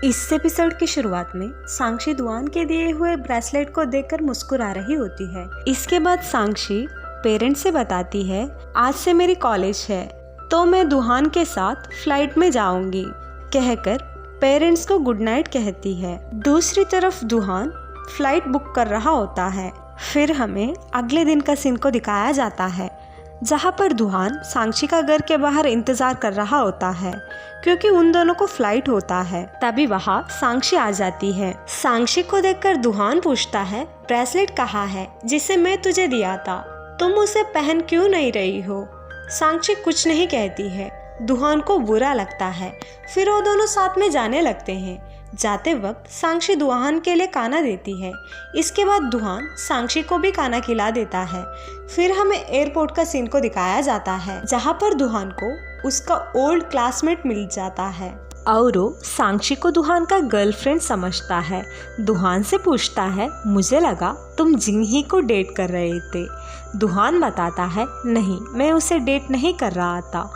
इस एपिसोड की शुरुआत में साक्षी दुहान के दिए हुए ब्रेसलेट को देखकर मुस्कुरा रही होती है। इसके बाद साक्षी पेरेंट्स से बताती है, आज से मेरी कॉलेज है तो मैं दुहान के साथ फ्लाइट में जाऊंगी, कहकर पेरेंट्स को गुड नाइट कहती है। दूसरी तरफ दुहान फ्लाइट बुक कर रहा होता है। फिर हमें अगले दिन का सीन को दिखाया जाता है, जहाँ पर दुहान साक्षी का घर के बाहर इंतजार कर रहा होता है क्योंकि उन दोनों को फ्लाइट होता है। तभी वहाँ साक्षी आ जाती है। साक्षी को देखकर दुहान पूछता है, ब्रेसलेट कहाँ है जिसे मैं तुझे दिया था, तुम उसे पहन क्यों नहीं रही हो? साक्षी कुछ नहीं कहती है। दुहान को बुरा लगता है। फिर वो दोनों साथ में जाने लगते हैं। जाते वक्त साक्षी दुहान के लिए खाना देती है। इसके बाद दुहान साक्षी को भी खाना खिला देता है। फिर हमें एयरपोर्ट का सीन को दिखाया जाता है, जहाँ पर दुहान को उसका ओल्ड क्लासमेट मिल जाता है और वो साक्षी को दुहान का गर्लफ्रेंड समझता है। दुहान से पूछता है, मुझे लगा तुम जिंगी को डेट कर रहे थे। दुहान बताता है, नहीं, मैं उसे डेट नहीं कर रहा था।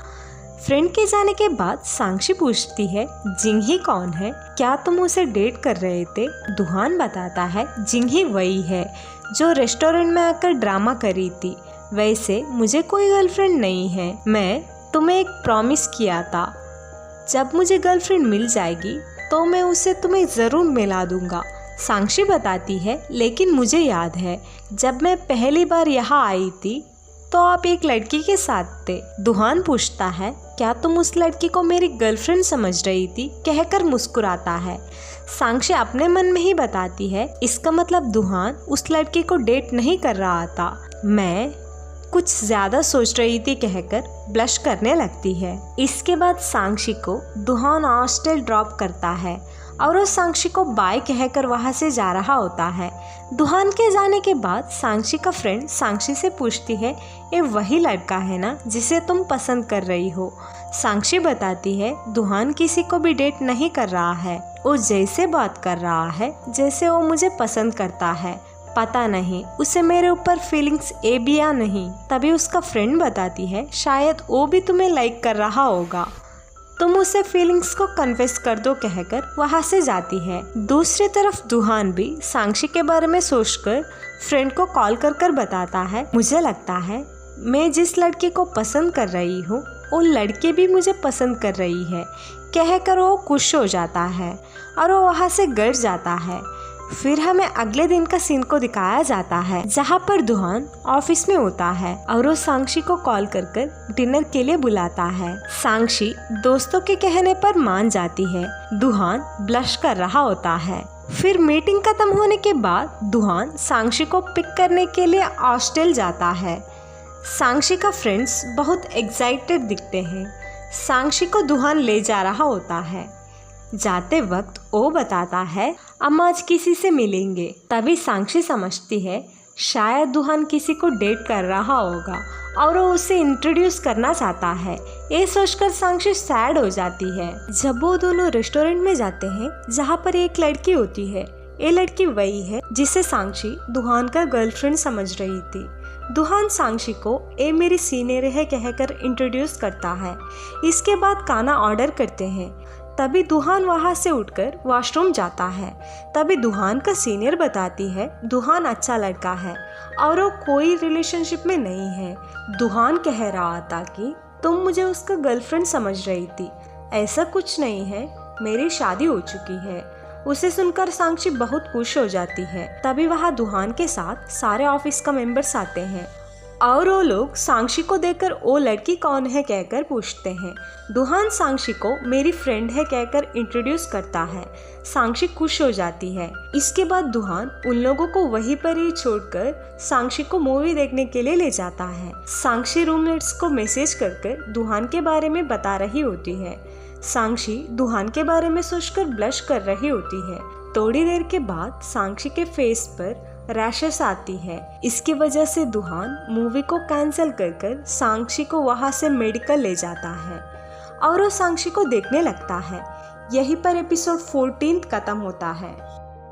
फ्रेंड के जाने के बाद साक्षी पूछती है, जिंगी कौन है, क्या तुम उसे डेट कर रहे थे? दुहान बताता है, जिंगी वही है जो रेस्टोरेंट में आकर ड्रामा करी थी। वैसे मुझे कोई गर्लफ्रेंड नहीं है, मैं तुम्हें एक प्रॉमिस किया था, जब मुझे गर्लफ्रेंड मिल जाएगी तो मैं उसे तुम्हें ज़रूर मिला दूंगा। साक्षी बताती है, लेकिन मुझे याद है जब मैं पहली बार यहाँ आई थी तो आप एक लड़की के साथ थे। दुहान पूछता है, क्या तुम उस लड़की को मेरी गर्लफ्रेंड समझ रही थी, कहकर मुस्कुराता है। साक्षी अपने मन में ही बताती है, इसका मतलब दुहान उस लड़की को डेट नहीं कर रहा था, मैं कुछ ज़्यादा सोच रही थी, कहकर ब्लश करने लगती है। इसके बाद साक्षी को दुहान हॉस्टल ड्रॉप करता है और वो साक्षी को बाय कहकर वहाँ से जा रहा होता है। दुहान के जाने के बाद साक्षी का फ्रेंड साक्षी से पूछती है, ये वही लड़का है ना जिसे तुम पसंद कर रही हो? साक्षी बताती है, दुहान किसी को भी डेट नहीं कर रहा है, वो जैसे बात कर रहा है जैसे वो मुझे पसंद करता है, पता नहीं उसे मेरे ऊपर फीलिंग्स है भी या नहीं। तभी उसका फ्रेंड बताती है, शायद वो भी तुम्हें लाइक कर रहा होगा, तुम उसे फीलिंग्स को कन्फेस कर दो, कहकर वहाँ से जाती है। दूसरी तरफ दुहान भी साक्षी के बारे में सोचकर फ्रेंड को कॉल कर बताता है, मुझे लगता है मैं जिस लड़की को पसंद कर रही हूँ वो लड़की भी मुझे पसंद कर रही है, कहकर वो खुश हो जाता है और वो वहाँ से घर जाता है। फिर हमें अगले दिन का सीन को दिखाया जाता है, जहाँ पर दुहान ऑफिस में होता है और वो साक्षी को कॉल कर डिनर के लिए बुलाता है। साक्षी दोस्तों के कहने पर मान जाती है। दुहान ब्लश कर रहा होता है। फिर मीटिंग खत्म होने के बाद दुहान साक्षी को पिक करने के लिए हॉस्टल जाता है। साक्षी का फ्रेंड्स बहुत एक्साइटेड दिखते हैं। साक्षी को दुहान ले जा रहा होता है। जाते वक्त वो बताता है, हम आज किसी से मिलेंगे। तभी साक्षी समझती है शायद दुहान किसी को डेट कर रहा होगा और वो उसे इंट्रोड्यूस करना चाहता है। ये सोचकर साक्षी सैड हो जाती है। जब वो दोनों रेस्टोरेंट में जाते हैं जहाँ पर एक लड़की होती है, ये लड़की वही है जिसे साक्षी दुहान का गर्लफ्रेंड समझ रही थी। दुहान साक्षी को ये मेरी सीनियर है कहकर इंट्रोड्यूस करता है। इसके बाद खाना ऑर्डर करते हैं। तभी दुहान वहाँ से उठकर वॉशरूम जाता है। तभी दुहान का सीनियर बताती है, दुहान अच्छा लड़का है और वो कोई रिलेशनशिप में नहीं है। दुहान कह रहा था कि तुम मुझे उसका गर्लफ्रेंड समझ रही थी, ऐसा कुछ नहीं है, मेरी शादी हो चुकी है। उसे सुनकर साक्षी बहुत खुश हो जाती है। तभी वहाँ दुहान के साथ सारे ऑफिस का मेंबर्स आते हैं और वो लोग साक्षी को देखकर वो लड़की कौन है कहकर पूछते हैं। दुहान साक्षी को मेरी फ्रेंड है कहकर इंट्रोड्यूस करता है। साक्षी खुश हो जाती है। इसके बाद दुहान उन लोगों को वहीं पर ही छोड़कर साक्षी को मूवी देखने के लिए ले जाता है। साक्षी रूममेट्स को मैसेज कर दुहान के बारे में बता रही होती है। साक्षी दुहान के बारे में सोचकर ब्लश कर रही होती है। थोड़ी देर के बाद साक्षी के फेस पर रैशेस आती है। इसकी वजह से दुहान मूवी को कैंसिल कर साक्षी को वहाँ से मेडिकल ले जाता है और वो साक्षी को देखने लगता है। यहीं पर एपिसोड 14 खत्म होता है।